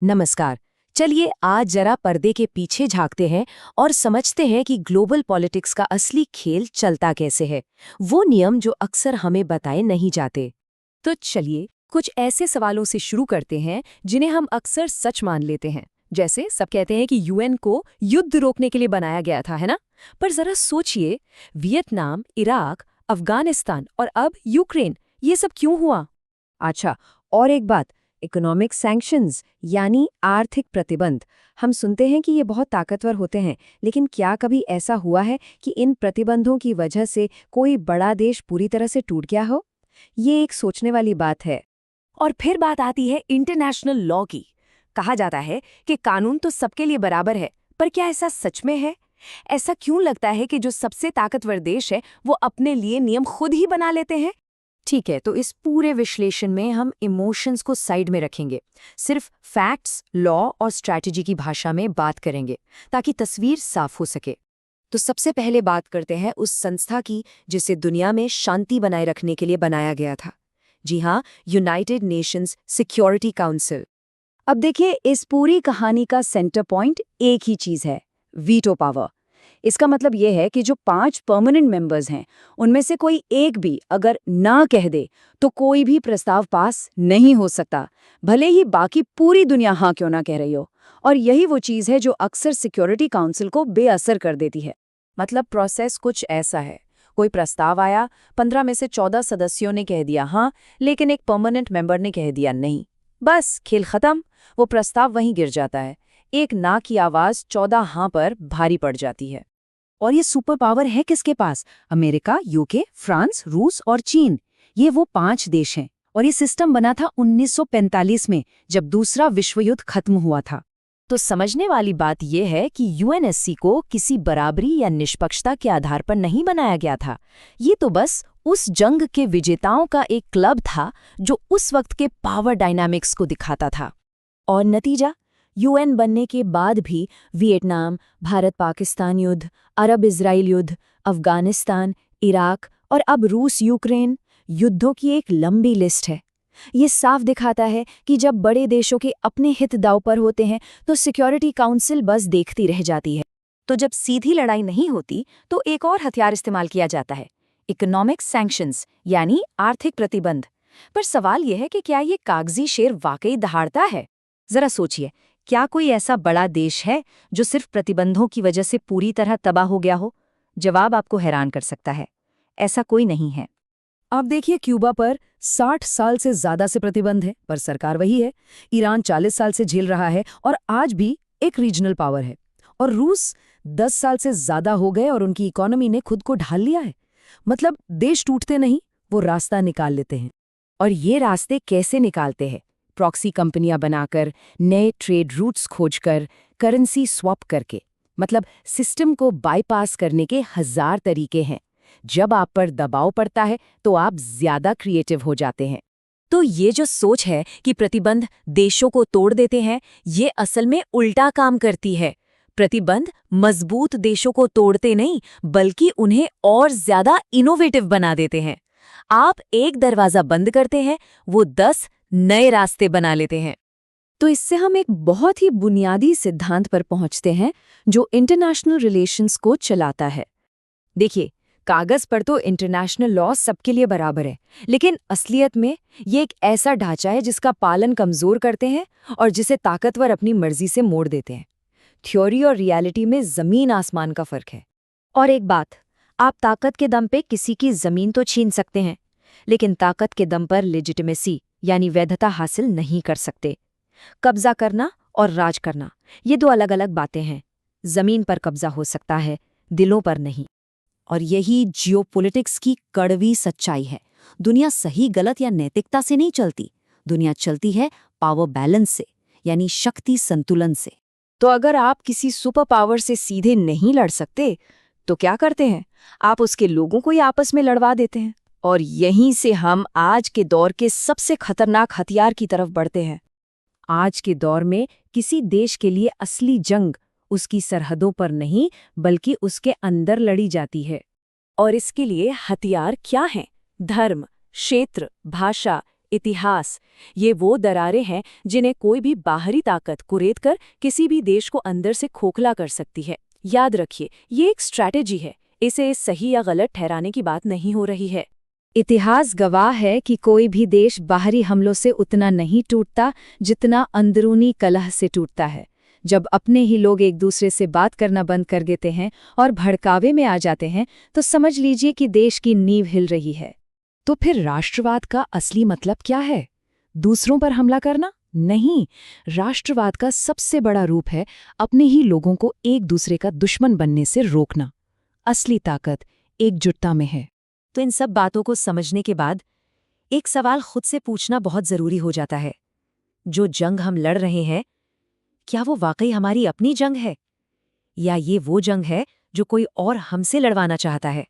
नमस्कार। चलिए आज जरा पर्दे के पीछे झांकते हैं और समझते हैं कि ग्लोबल पॉलिटिक्स का असली खेल चलता कैसे है, वो नियम जो अक्सर हमें बताए नहीं जाते। तो चलिए कुछ ऐसे सवालों से शुरू करते हैं जिन्हें हम अक्सर सच मान लेते हैं। जैसे सब कहते हैं कि यूएन को युद्ध रोकने के लिए बनाया गया था, है ना? पर जरा सोचिए, वियतनाम, इराक, अफगानिस्तान और अब यूक्रेन, ये सब क्यों हुआ? अच्छा, और एक बात, इकोनॉमिक सैंक्शंस यानी आर्थिक प्रतिबंध। हम सुनते हैं कि ये बहुत ताकतवर होते हैं, लेकिन क्या कभी ऐसा हुआ है कि इन प्रतिबंधों की वजह से कोई बड़ा देश पूरी तरह से टूट गया हो? ये एक सोचने वाली बात है। और फिर बात आती है इंटरनेशनल लॉ की। कहा जाता है कि कानून तो सबके लिए बराबर है, पर क्या ऐसा सच में है? ऐसा क्यों लगता है कि जो सबसे ताकतवर देश है वो अपने लिए नियम खुद ही बना लेते हैं? ठीक है, तो इस पूरे विश्लेषण में हम इमोशंस को साइड में रखेंगे, सिर्फ फैक्ट्स, लॉ और स्ट्रैटेजी की भाषा में बात करेंगे ताकि तस्वीर साफ हो सके। तो सबसे पहले बात करते हैं उस संस्था की जिसे दुनिया में शांति बनाए रखने के लिए बनाया गया था। जी हाँ, यूनाइटेड नेशंस सिक्योरिटी काउंसिल। अब देखिए, इस पूरी कहानी का सेंटर पॉइंट एक ही चीज है, वीटो पावर। इसका मतलब यह है कि जो 5 परमानेंट मेंबर्स हैं, उनमें से कोई एक भी अगर ना कह दे तो कोई भी प्रस्ताव पास नहीं हो सकता, भले ही बाकी पूरी दुनिया हाँ क्यों ना कह रही हो। और यही वो चीज है जो अक्सर सिक्योरिटी काउंसिल को बेअसर कर देती है। मतलब प्रोसेस कुछ ऐसा है, कोई प्रस्ताव आया, 15 में से 14 सदस्यों ने कह दिया हाँ, लेकिन एक परमानेंट मेंबर ने कह दिया नहीं। बस खेल खत्म, वो प्रस्ताव वहीं गिर जाता है। एक ना की आवाज 14 हाँ पर भारी पड़ जाती है। और ये सुपर पावर है किसके पास? अमेरिका, यूके, फ्रांस, रूस और चीन। ये वो 5 देश हैं। और ये सिस्टम बना था 1945 में, जब दूसरा विश्व युद्ध खत्म हुआ था। तो समझने वाली बात यह है कि यूएनएससी को किसी बराबरी या निष्पक्षता के आधार पर नहीं बनाया गया था। ये तो बस उस जंग के विजेताओं का एक क्लब था जो उस वक्त के पावर डायनामिक्स को दिखाता था। और नतीजा, यूएन बनने के बाद भी वियतनाम, भारत पाकिस्तान युद्ध, अरब इजराइल युद्ध, अफगानिस्तान, इराक और अब रूस यूक्रेन, युद्धों की एक लंबी लिस्ट है। ये साफ दिखाता है कि जब बड़े देशों के अपने हित दांव पर होते हैं तो सिक्योरिटी काउंसिल बस देखती रह जाती है। तो जब सीधी लड़ाई नहीं होती तो एक और हथियार इस्तेमाल किया जाता है, इकोनॉमिक सैंक्शंस यानी आर्थिक प्रतिबंध। पर सवाल यह है कि क्या ये कागजी शेर वाकई दहाड़ता है? जरा सोचिए, क्या कोई ऐसा बड़ा देश है जो सिर्फ प्रतिबंधों की वजह से पूरी तरह तबाह हो गया हो? जवाब आपको हैरान कर सकता है, ऐसा कोई नहीं है। अब देखिए, क्यूबा पर 60 साल से ज्यादा से प्रतिबंध है, पर सरकार वही है। ईरान 40 साल से झेल रहा है और आज भी एक रीजनल पावर है। और रूस 10 साल से ज्यादा हो गए और उनकी इकोनॉमी ने खुद को ढाल लिया है। मतलब देश टूटते नहीं, वो रास्ता निकाल लेते हैं। और ये रास्ते कैसे निकालते हैं? प्रॉक्सी कंपनियां बनाकर, नए ट्रेड रूट्स खोजकर, करेंसी स्वैप करके। मतलब सिस्टम को बाईपास करने के 1000 तरीके हैं। जब आप पर दबाव पड़ता है तो आप ज्यादा क्रिएटिव हो जाते हैं। तो ये जो सोच है कि प्रतिबंध देशों को तोड़ देते हैं, ये असल में उल्टा काम करती है। प्रतिबंध मजबूत देशों को तोड़ते नहीं, बल्कि उन्हें और ज्यादा इनोवेटिव बना देते हैं। आप एक दरवाजा बंद करते हैं, वो 10 नए रास्ते बना लेते हैं। तो इससे हम एक बहुत ही बुनियादी सिद्धांत पर पहुंचते हैं जो इंटरनेशनल रिलेशंस को चलाता है। देखिए, कागज पर तो इंटरनेशनल लॉ सबके लिए बराबर है, लेकिन असलियत में ये एक ऐसा ढांचा है जिसका पालन कमजोर करते हैं और जिसे ताकतवर अपनी मर्जी से मोड़ देते हैं। थ्योरी और रियलिटी में जमीन आसमान का फर्क है। और एक बात, आप ताकत के दम पे किसी की जमीन तो छीन सकते हैं, लेकिन ताकत के दम पर लेजिटिमेसी यानी वैधता हासिल नहीं कर सकते। कब्जा करना और राज करना, ये 2 अलग अलग बातें हैं। जमीन पर कब्जा हो सकता है, दिलों पर नहीं। और यही जियोपॉलिटिक्स की कड़वी सच्चाई है। दुनिया सही गलत या नैतिकता से नहीं चलती, दुनिया चलती है पावर बैलेंस से, यानी शक्ति संतुलन से। तो अगर आप किसी सुपर पावर से सीधे नहीं लड़ सकते तो क्या करते हैं? आप उसके लोगों को ही आपस में लड़वा देते हैं। और यहीं से हम आज के दौर के सबसे खतरनाक हथियार की तरफ बढ़ते हैं। आज के दौर में किसी देश के लिए असली जंग उसकी सरहदों पर नहीं, बल्कि उसके अंदर लड़ी जाती है। और इसके लिए हथियार क्या हैं? धर्म, क्षेत्र, भाषा, इतिहास, ये वो दरारें हैं जिन्हें कोई भी बाहरी ताकत कुरेद कर किसी भी देश को अंदर से खोखला कर सकती है। याद रखिए, ये एक स्ट्रैटेजी है, इसे सही या गलत ठहराने की बात नहीं हो रही है। इतिहास गवाह है कि कोई भी देश बाहरी हमलों से उतना नहीं टूटता जितना अंदरूनी कलह से टूटता है। जब अपने ही लोग एक दूसरे से बात करना बंद कर देते हैं और भड़कावे में आ जाते हैं, तो समझ लीजिए कि देश की नींव हिल रही है। तो फिर राष्ट्रवाद का असली मतलब क्या है? दूसरों पर हमला करना? नहीं, राष्ट्रवाद का सबसे बड़ा रूप है अपने ही लोगों को एक दूसरे का दुश्मन बनने से रोकना। असली ताकत एकजुटता में है। तो इन सब बातों को समझने के बाद एक सवाल खुद से पूछना बहुत जरूरी हो जाता है। जो जंग हम लड़ रहे हैं, क्या वो वाकई हमारी अपनी जंग है, या ये वो जंग है जो कोई और हमसे लड़वाना चाहता है?